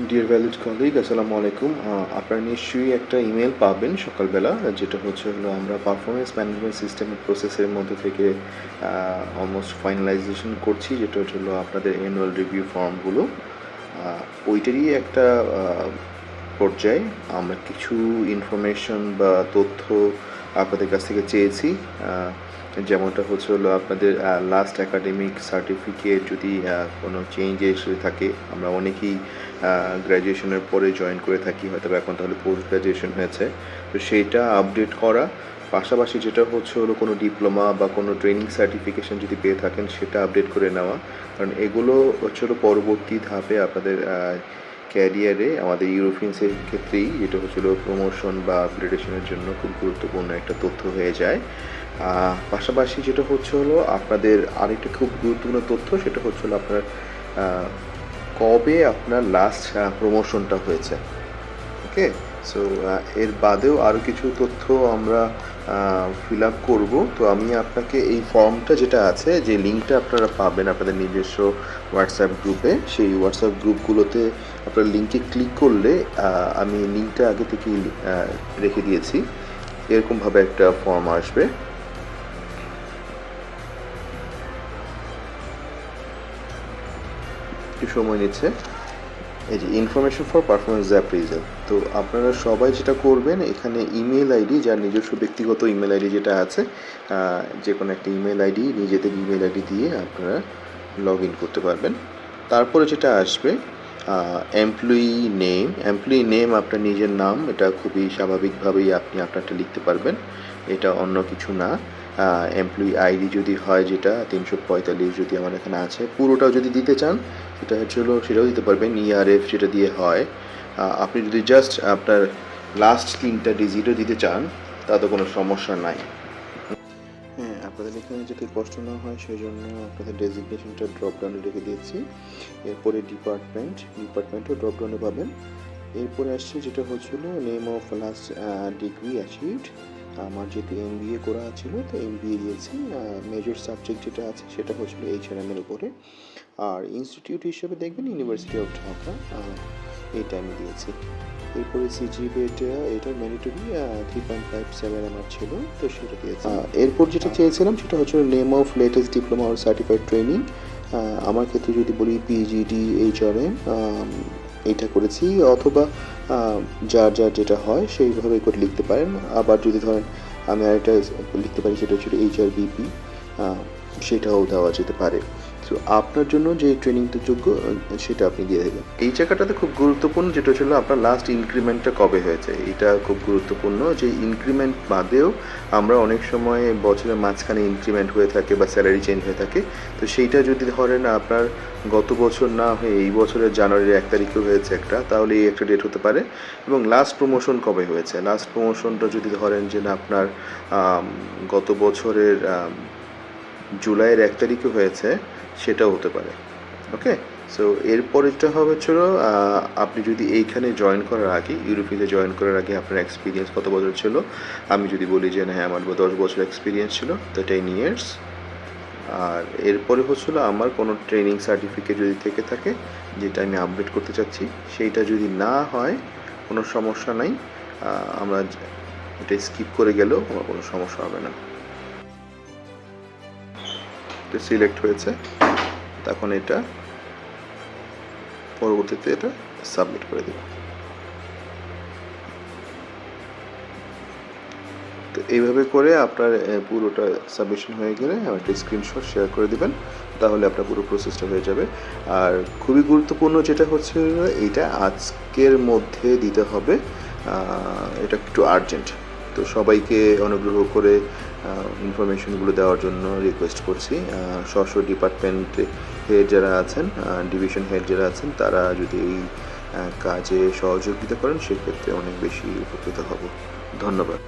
Deer valid colleague, আসসালামু আলাইকুম। আপনারা নিশ্চয়ই একটা ইমেল পাবেন সকালবেলা, যেটা হলো আমরা পারফরমেন্স ম্যানেজমেন্ট সিস্টেমের প্রসেসের মধ্যে থেকে অলমোস্ট ফাইনালাইজেশন করছি, যেটা হলো আপনাদের অ্যানুয়াল রিভিউ ফর্মগুলো। ওইটারই একটা পর্যায়ে আমরা কিছু ইনফরমেশন বা তথ্য আপনাদের কাছ থেকে চেয়েছি। যেমনটা হলো আপনাদের লাস্ট একাডেমিক সার্টিফিকেট যদি কোনো চেঞ্জ এসে থাকে। আমরা অনেকেই গ্র্যাজুয়েশনের পরে জয়েন করে থাকি, হয়তো এখন তাহলে পোস্ট গ্র্যাজুয়েশন হয়েছে, তো সেইটা আপডেট করা। পাশাপাশি যেটা হলো কোনো ডিপ্লোমা বা কোনো ট্রেনিং সার্টিফিকেশন যদি পেয়ে থাকেন সেটা আপডেট করে নেওয়া, কারণ এগুলো হলো পরবর্তী ধাপে আপনাদের ক্যারিয়ারে আমাদের ইউরোপিয়ানসের ক্ষেত্রেই যেটা হলো প্রমোশন বা আপগ্রেডেশনের জন্য খুব গুরুত্বপূর্ণ একটা তথ্য হয়ে যায়। পাশাপাশি যেটা হলো আপনাদের আরেকটা খুব গুরুত্বপূর্ণ তথ্য, সেটা হলো আপনার কবে আপনার লাস্ট প্রমোশনটা হয়েছে। ওকে, সো এর বাদেও আরও কিছু তথ্য আমরা ফিল আপ করবো। তো আমি আপনাকে এই ফর্মটা যেটা আছে, যে লিঙ্কটা আপনারা পাবেন আপনাদের নিজস্ব হোয়াটসঅ্যাপ গ্রুপে, সেই হোয়াটসঅ্যাপ গ্রুপগুলোতে আপনার লিঙ্কে ক্লিক করলে আমি লিঙ্কটা আগে থেকেই রেখে দিয়েছি, এরকমভাবে একটা ফর্ম আসবে। একটু সময় নিচ্ছে। এই যে ইনফরমেশন ফর পারফরমেন্স অ্যাপ্রেজাল, তো আপনারা সবাই যেটা করবেন, এখানে ইমেল আইডি, যার নিজস্ব ব্যক্তিগত ইমেল আইডি যেটা আছে, যে কোনো একটা ইমেল আইডি, নিজেদের ইমেল আইডি দিয়ে আপনারা লগ ইন করতে পারবেন। তারপরে যেটা আসবে এমপ্লয়ি নেম আপনার নিজের নাম, এটা খুবই স্বাভাবিকভাবেই আপনি আপনারটা লিখতে পারবেন, এটা অন্য কিছু না। এমপ্লয়ি আইডি যদি হয়, যেটা 345 যদি আমার এখানে আছে, পুরোটাও যদি দিতে চান সেটা সেটাও দিতে পারবেন। ERF যেটা দিয়ে হয়, আপনি যদি জাস্ট আপনার লাস্ট 3টা ডিজিটও দিতে চান তাতে কোনো সমস্যা নাই। হ্যাঁ, আপনাদের এখানে যাতে কষ্ট না হয় সেই জন্য আপনাদের ডেজিগনেশনটা ড্রপডাউনে রেখে দিয়েছি। এরপরে ডিপার্টমেন্টও ড্রপডাউনে পাবেন। এরপরে আসছে যেটা হলো name of last degree achieved. আমার যেহেতু MBA করা ছিল, তো MBA দিয়েছি। মেজর সাবজেক্ট যেটা আছে সেটা হলো HRM এর উপরে, আর ইনস্টিটিউট হিসেবে দেখবেন ইউনিভার্সিটি অফ ঢাকা, এইটা আমি দিয়েছি। এরপরে CGPA এটা ম্যান্ডেটরি 3.57 আমার ছিল, তো সেটা দিয়েছি। এরপর যেটা চেয়েছিলাম সেটা হলো নেম অফ লেটেস্ট ডিপ্লোমা আর সার্টিফাইড ট্রেনিং। আমার ক্ষেত্রে যদি বলি PGD HRM, এটা করেছি, অথবা যার যেটা হয় সেইভাবে করে লিখতে পারেন। আবার যদি ধরেন আমি আরেকটা লিখতে পারি, সেটা হলো HRBP, সেটাও দেওয়া যেতে পারে। তো আপনার জন্য যে ট্রেনিংটা যোগ্য সেটা আপনি দিয়ে দেবেন। এই জায়গাটাতে খুব গুরুত্বপূর্ণ যেটা হলো আপনার লাস্ট ইনক্রিমেন্টটা কবে হয়েছে, এটা খুব গুরুত্বপূর্ণ। যে ইনক্রিমেন্ট বাদেও আমরা অনেক সময় বছরের মাঝখানে ইনক্রিমেন্ট হয়ে থাকে বা স্যালারি চেঞ্জ হয়ে থাকে, তো সেইটা যদি ধরেন আপনার গত বছর না হয়ে এই বছরের জানুয়ারির 1 তারিখে হয়েছে একটা, তাহলে এই একটা ডেট হতে পারে। এবং লাস্ট প্রমোশন কবে হয়েছে, লাস্ট প্রমোশনটা যদি ধরেন যে না আপনার গত বছরের জুলাইয়ের 1 তারিখে হয়েছে, সেটাও হতে পারে। ওকে, সো এরপরেরটা হলো আপনি যদি এইখানে জয়েন করার আগে, ইউরোপিতে জয়েন করার আগে আপনার এক্সপিরিয়েন্স কত বছর ছিল। আমি যদি বলি যে হ্যাঁ আমার 10 বছর এক্সপিরিয়েন্স ছিল, তো 10 ইয়ার্স। আর এরপরে হলো আমার কোনো ট্রেনিং সার্টিফিকেট যদি থেকে থাকে যেটা আমি আপডেট করতে চাচ্ছি, সেইটা যদি না হয় কোনো সমস্যা নাই, আমরা এটা স্কিপ করে গেলেও আমার কোনো সমস্যা হবে না। এটা সিলেক্ট হয়েছে, তখন এটা পরবর্তীতে এটা সাবমিট করে দেব। তো এইভাবে করে আপনার পুরোটা সাবমিশন হয়ে গেলে একটা স্ক্রিনশট শেয়ার করে দিবেন, তাহলে আপনার পুরো প্রসেসটা হয়ে যাবে। আর খুবই গুরুত্বপূর্ণ যেটা এইটা আজকের মধ্যে দিতে হবে, এটা একটু আর্জেন্ট। তো সবাইকে অনুগ্রহ করে ইনফরমেশনগুলো দেওয়ার জন্য রিকোয়েস্ট করছি। স্ব ডিপার্টমেন্টে হেড যারা আছেন, ডিভিশন হেড যারা আছেন, তারা যদি এই কাজে সহযোগিতা করেন সেক্ষেত্রে অনেক বেশি উপকৃত হব। ধন্যবাদ।